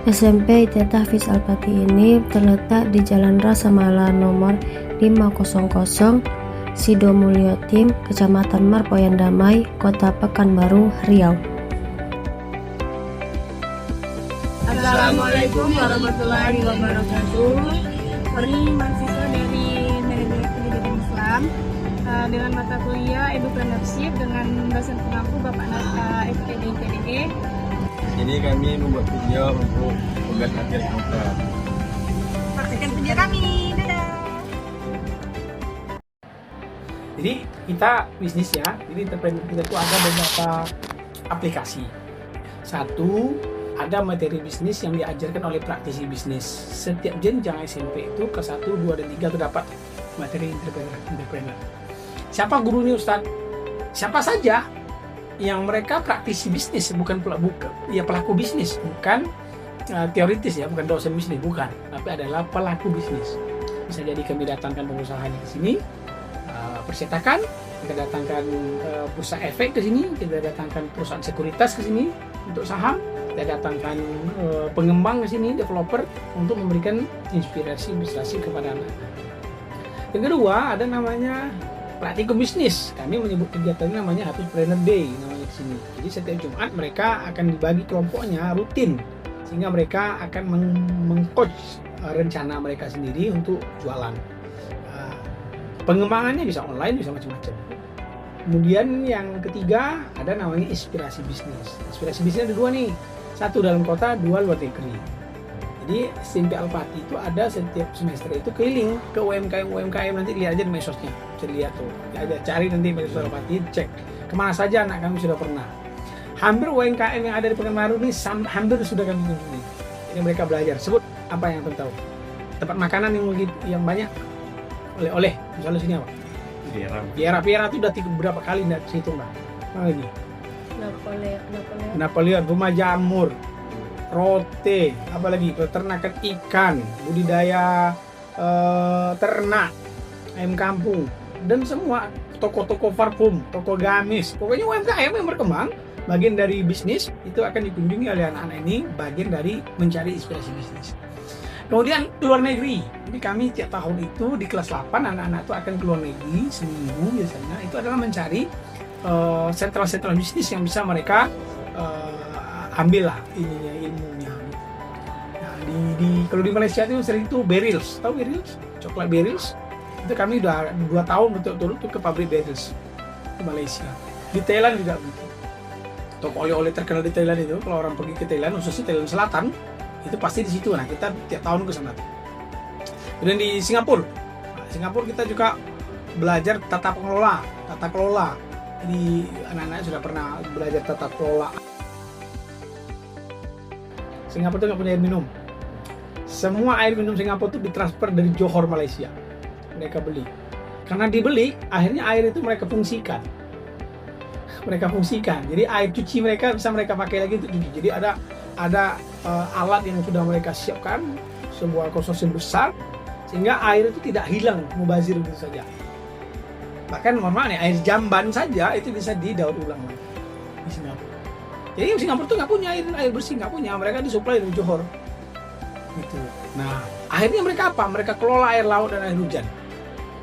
SMP ITT Hafiz Al-Fatih ini terletak di Jalan Rasa Mala nomor 500, Sidomulyo Tim, Kecamatan Marpoyan Damai, Kota Pekanbaru, Riau. Assalamualaikum warahmatullahi wabarakatuh. Kami mahasiswa dari Manajemen Pendidikan Islam dengan mata kuliah Entrepreneurship dengan dosen pengampu Bapak FPD ITDE. Ini kami membuat video untuk tugas akhir kita. Saksikan video kami. Dadah. Jadi kita bisnis ya. Jadi entrepreneur kita itu ada beberapa aplikasi. Satu, ada materi bisnis yang diajarkan oleh praktisi bisnis. Setiap jenjang SMP itu ke 1, 2, dan 3 terdapat materi entrepreneur. Siapa gurunya Ustadz? Siapa saja yang mereka praktisi bisnis, bukan pelaku bisnis, bukan teoritis ya, bukan dosen bisnis, bukan, tapi adalah pelaku bisnis. Bisa jadi kami datangkan pengusahanya ke sini, percetakan, kita datangkan bursa efek ke sini, kita datangkan perusahaan sekuritas ke sini untuk saham, kita datangkan pengembang ke sini, developer, untuk memberikan inspirasi kepada anak. Yang kedua, ada namanya praktikum bisnis. Kami menyebut kegiatannya namanya Hafizpreneur Day namanya di sini. Jadi setiap Jumat mereka akan dibagi kelompoknya rutin, sehingga mereka akan mengcoach rencana mereka sendiri untuk jualan. Pengembangannya bisa online, bisa macam-macam. Kemudian yang ketiga ada namanya inspirasi bisnis. Inspirasi bisnis ada dua nih, satu dalam kota, dua luar negeri. Jadi SMP Al-Fatih itu ada setiap semester itu keliling ke UMKM, nanti lihat aja di medsosnya, bisa lihat tuh, ada cari nanti medsos Al-Fatih, cek kemana saja anak kami sudah pernah. Hampir UMKM yang ada di Pekanbaru ini hampir sudah kami kunjungi. Ini mereka belajar. Sebut apa yang kalian tahu? Tempat makanan yang banyak oleh-oleh, misalnya sini apa? Piera itu udah berapa kali nggak hitung lah. Mana lagi? Napoleon, rumah jamur, rote, apalagi peternakan ikan, budidaya ternak, ayam kampung, dan semua toko-toko parfum, toko gamis, pokoknya UMKM yang berkembang. Bagian dari bisnis itu akan dikunjungi oleh anak-anak ini, bagian dari mencari inspirasi bisnis. Kemudian luar negeri, jadi kami tiap tahun itu di kelas 8 anak-anak itu akan keluar negeri seminggu biasanya. Itu adalah mencari sentral-sentral bisnis yang bisa mereka ambil lah ilmunya. Nah, kalau di Malaysia itu sering tuh Berils, tahu Berils? Coklat Berils. Itu kami udah 2 tahun betul-betul tuh ke pabrik Berils di Malaysia. Di Thailand juga begitu. Toko oleh-oleh terkenal di Thailand itu, kalau orang pergi ke Thailand, khususnya Thailand Selatan, itu pasti di situ. Nah, kita tiap tahun ke sana. Kemudian di Singapura. Singapura kita juga belajar tata kelola. Jadi anak-anak sudah pernah belajar tata kelola. Singapura itu nggak punya air minum. Semua air minum Singapura itu ditransfer dari Johor, Malaysia. Mereka beli. Karena dibeli, akhirnya air itu mereka fungsikan. Jadi air cuci mereka bisa mereka pakai lagi untuk cuci. Jadi ada alat yang sudah mereka siapkan, sebuah konsorsium besar, sehingga air itu tidak hilang mubazir begitu saja. Bahkan normalnya air jamban saja itu bisa didaur ulang lagi di Singapura. Jadi Singapura itu nggak punya air bersih, nggak punya, mereka disuplai dari Johor. Gitu. Nah, akhirnya mereka apa? Mereka kelola air laut dan air hujan.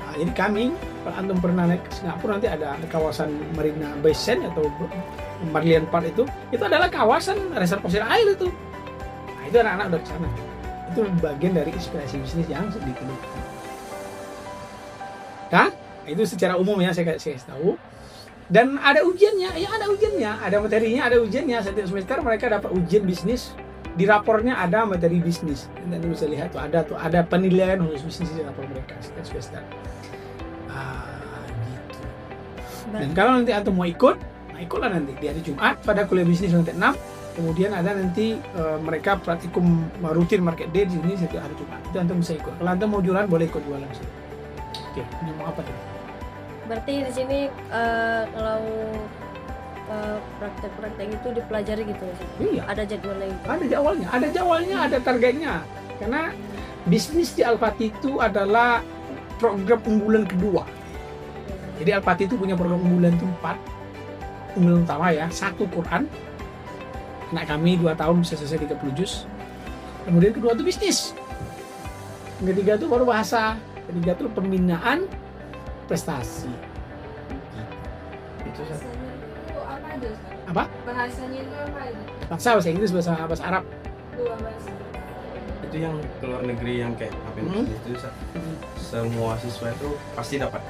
Nah, jadi kami, kalau antum pernah naik ke Singapura, nanti ada kawasan Marina Bay Sands atau Marlian Park itu adalah kawasan reservoir air itu. Nah, itu anak-anak udah ke sana. Itu bagian dari inspirasi bisnis yang sedikit. Nah, itu secara umum ya saya kasih tahu. Dan ada ujiannya, ada materinya, ada ujiannya. Setiap semester mereka dapat ujian bisnis. Di rapornya ada materi bisnis. Nanti bisa lihat tuh ada penilaian khusus bisnis di rapor mereka setiap semester. Gitu. Dan kalau nanti antum mau ikut, ikutlah nanti di hari Jumat pada kuliah bisnis lantai 6. Kemudian ada nanti mereka praktikum rutin market day di sini setiap hari Jumat. Itu antum bisa ikut. Kalau antum mau jualan boleh ikut jualan sih. Oke, ini mau apa tuh? Berarti di sini kalau praktek-praktek itu dipelajari gitu. Iya. Ada jadwalnya gitu. Ada jadwalnya, ada targetnya. Karena bisnis di Al-Fatih itu adalah program unggulan kedua. Jadi Al-Fatih itu punya program unggulan itu 4. Unggulan utama ya, 1 Quran. Anak kami 2 tahun bisa selesai 30 juz. Kemudian kedua tuh bisnis. Yang ketiga tuh baru bahasa. Ketiga tuh pembinaan prestasi. Itu Ustaz. Bahasanya itu apa aja Ustaz? Apa? Bahasanya itu apa aja? Bahasa Inggris, bahasa Arab. Dua bahasa. Itu yang ke luar negeri yang kayak apa itu Ustaz. Semua siswa itu pasti dapat.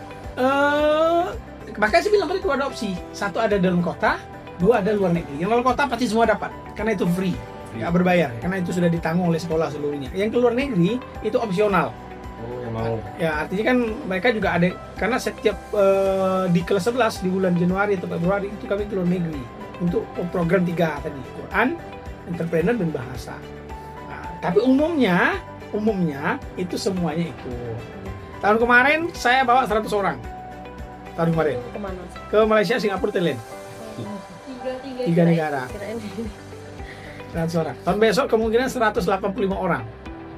Makanya saya bilang tadi itu ada opsi. Satu ada dalam kota, dua ada luar negeri. Yang dalam kota pasti semua dapat, karena itu free, nggak berbayar, karena itu sudah ditanggung oleh sekolah seluruhnya. Yang ke luar negeri itu opsional. Oh, yang mau. Ya artinya kan mereka juga ada, karena setiap di kelas 11 di bulan Januari atau Februari itu kami ke luar negeri untuk program 3 tadi, Quran, entrepreneur dan bahasa. Nah, tapi umumnya itu semuanya ikut. Tahun kemarin saya bawa 100 orang. Tahun kemarin Kemana? ke Malaysia, Singapura, Thailand, tiga negara, Kirain 100 orang. Tahun besok kemungkinan 185 orang.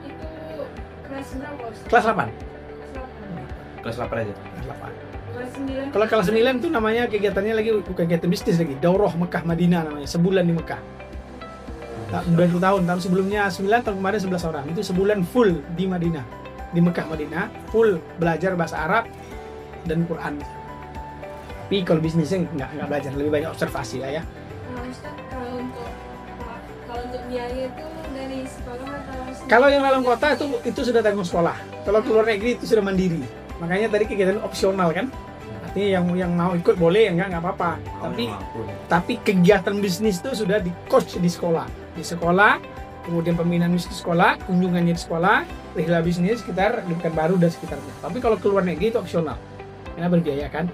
Itu kelas berapa Ustaz? Kelas 8. Kelas 8 aja. Kelas 8. Kelas 9. Kalau kelas 9 tuh namanya kegiatannya lagi bukan kegiatan bisnis lagi, Daurah Mekah Madinah namanya, sebulan di Mekah. Udah 2 tahun, tahun sebelumnya 9, tahun kemarin 11 orang. Itu sebulan full di Madinah, di Mekah Madinah, full belajar bahasa Arab dan Quran. Tapi kalau bisnisnya nggak belajar, lebih banyak observasi lah ya. Nah, Ustaz, kalau untuk biaya itu dari sekolah atau Kalau yang dalam kota itu sudah tanggung sekolah. Kalau keluar negeri itu sudah mandiri. Makanya tadi kegiatan opsional kan. Artinya yang mau ikut boleh, yang nggak apa-apa. Tapi kegiatan bisnis itu sudah di coach di sekolah. Di sekolah, kemudian pembinaan bisnis sekolah, kunjungannya di sekolah, rihla bisnis sekitar di Pekanbaru dan sekitarnya. Tapi kalau keluar negeri itu opsional. Karena berbiaya kan.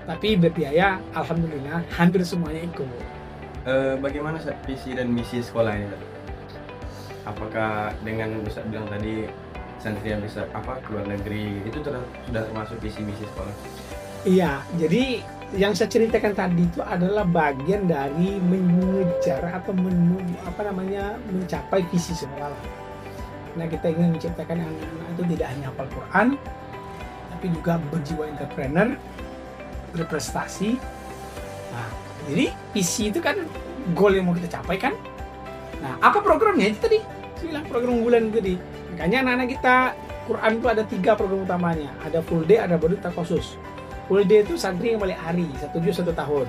Tapi berbiaya, alhamdulillah hampir semuanya ikut. Bagaimana Ustaz, visi dan misi sekolah ini? Ustaz? Apakah dengan Ustaz bilang tadi santri yang bisa keluar negeri itu sudah termasuk visi misi sekolah? Iya, jadi yang saya ceritakan tadi itu adalah bagian dari mengejar atau mencapai visi sekolah. Nah, kita ingin menciptakan anak-anak itu tidak hanya hafal Quran, tapi juga berjiwa entrepreneur, berprestasi. Nah, jadi visi itu kan goal yang mau kita capai kan. Nah, apa programnya itu tadi? Saya bilang program unggulan itu tadi. Makanya anak-anak kita Quran itu ada 3 program utamanya. Ada full day, ada baru khusus. Full day itu santri yang balik hari, 1 juz 1 tahun.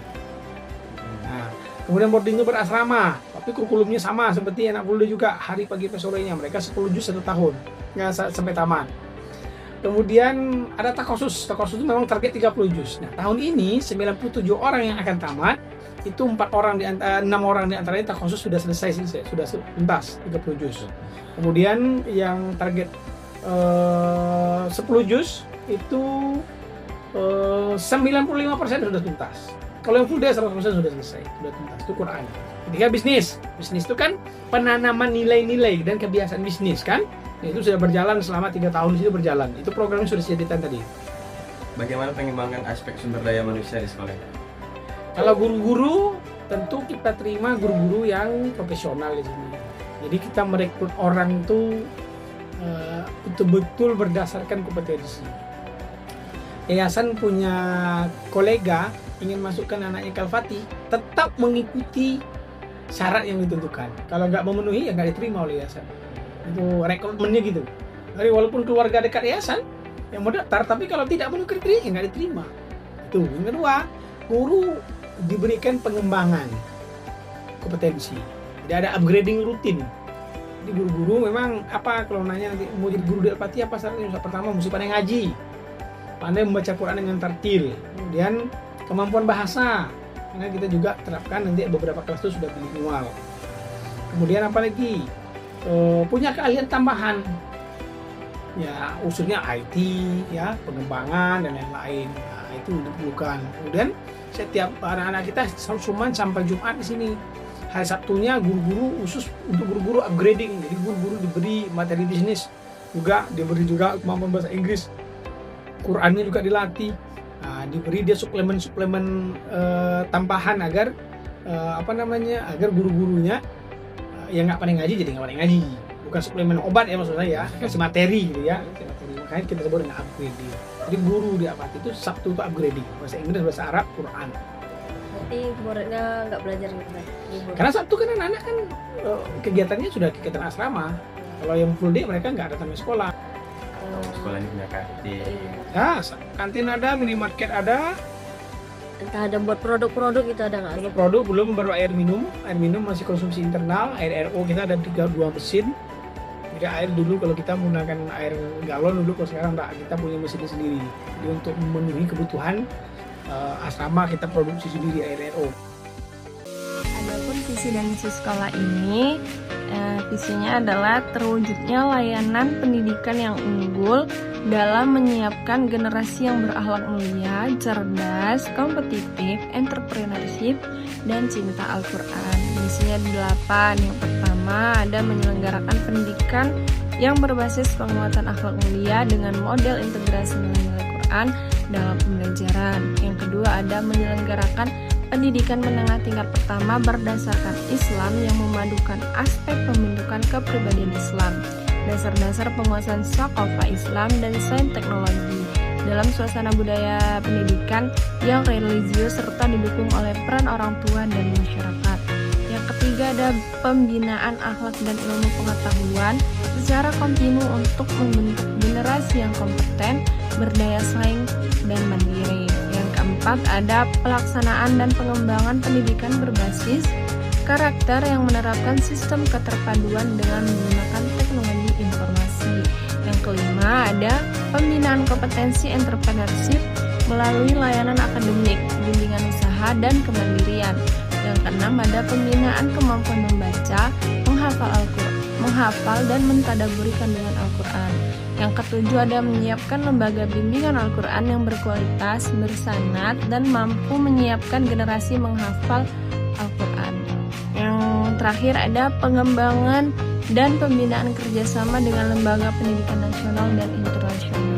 Nah, kemudian boarding itu berasrama, tapi kurikulumnya sama seperti anak full day juga, hari pagi sampai sorenya. Mereka 10 juz 1 tahun, nggak sampai tamat. Kemudian ada takhusus itu memang target 30 juz. Nah, tahun ini 97 orang yang akan tamat, itu 6 orang di antaranya takhusus sudah selesai, sudah tuntas 30 juz. Kemudian yang target 10 juz itu 95% sudah tuntas. Kalau yang full day 100% sudah selesai, sudah tuntas. Itu Quran. Ketiga bisnis itu kan penanaman nilai-nilai dan kebiasaan bisnis kan. Itu sudah berjalan selama 3 tahun itu berjalan. Itu programnya sudah disediakan tadi. Bagaimana pengembangan aspek sumber daya manusia di sekolah? Kalau guru-guru tentu kita terima guru-guru yang profesional di sini. Jadi kita merekrut orang itu betul-betul berdasarkan kompetensi. Yayasan punya kolega ingin masukkan anaknya ke Al-Fatih, tetap mengikuti syarat yang ditentukan. Kalau nggak memenuhi ya nggak diterima oleh yayasan. Itu rekrutmennya gitu. Jadi walaupun keluarga dekat yayasan yang mau daftar, tapi kalau tidak memenuhi kriteria ya nggak diterima. Itu. Yang kedua, guru diberikan pengembangan kompetensi. Jadi ada upgrading rutin. Jadi guru-guru memang kalau nanya nanti mau jadi guru di Al-Fatih apa syaratnya? Pertama mesti pandai ngaji, pandai membaca Quran dengan tartil, kemudian kemampuan bahasa, karena kita juga terapkan nanti beberapa kelas itu sudah bilingual. Kemudian apa lagi? Punya keahlian tambahan, ya usulnya IT, ya pengembangan dan lain-lain. Nah, itu diperlukan. Kemudian setiap anak-anak kita cuma sampai Jumat di sini. Hari Sabtunya guru-guru khusus untuk guru-guru upgrading. Jadi guru-guru diberi materi bisnis, juga diberi juga kemampuan bahasa Inggris. Qurannya juga dilatih. Nah, diberi dia suplemen tambahan agar agar guru-gurunya yang nggak pandai ngaji jadi nggak pandai ngaji. Bukan suplemen obat ya maksud saya, kasih materi gitu ya. Makanya kita sebut dengan upgrading. Jadi guru di Al-Fatih itu Sabtu itu upgrading, bahasa Inggris, bahasa Arab, Quran. Berarti muridnya nggak belajar gitu kan? Karena Sabtu kan anak-anak kan kegiatannya sudah kegiatan asrama. Kalau yang full day mereka nggak datang ke sekolah. Sekolah ini punya kantin. Ya, kantin ada, minimarket ada. Entah ada buat produk-produk itu ada nggak? Kalau produk belum, baru air minum masih konsumsi internal. Air RO kita ada 2 mesin. Jika air dulu kalau kita menggunakan air galon dulu, kalau sekarang enggak, kita punya mesin sendiri. Jadi untuk memenuhi kebutuhan asrama kita produksi sendiri air RO. Adapun visi dan misi sekolah ini, visinya adalah terwujudnya layanan pendidikan yang unggul dalam menyiapkan generasi yang berakhlak mulia, cerdas, kompetitif, entrepreneurship, dan cinta Al-Quran. Misinya 8. Yang pertama ada menyelenggarakan pendidikan yang berbasis penguatan akhlak mulia dengan model integrasi nilai Al-Quran dalam pembelajaran. Yang kedua ada menyelenggarakan pendidikan menengah tingkat pertama berdasarkan Islam yang memadukan aspek pembentukan kepribadian Islam, dasar-dasar penguasaan Saqafah Islam dan sains teknologi dalam suasana budaya pendidikan yang religius serta didukung oleh peran orang tua dan masyarakat. Yang ketiga ada pembinaan akhlak dan ilmu pengetahuan secara kontinu untuk membentuk generasi yang kompeten, berdaya saing, dan mandiri. Yang keempat ada pelaksanaan dan pengembangan pendidikan berbasis karakter yang menerapkan sistem keterpaduan dengan menggunakan teknologi informasi. Yang kelima ada pembinaan kompetensi entrepreneurship melalui layanan akademik, bimbingan usaha, dan kemandirian. Yang keenam ada pembinaan kemampuan membaca, menghafal dan mentadaburi kandungan Al-Quran. Yang ketujuh ada menyiapkan lembaga bimbingan Al-Quran yang berkualitas, bersanad, dan mampu menyiapkan generasi menghafal Al-Quran. Yang terakhir ada pengembangan dan pembinaan kerjasama dengan lembaga pendidikan nasional dan internasional.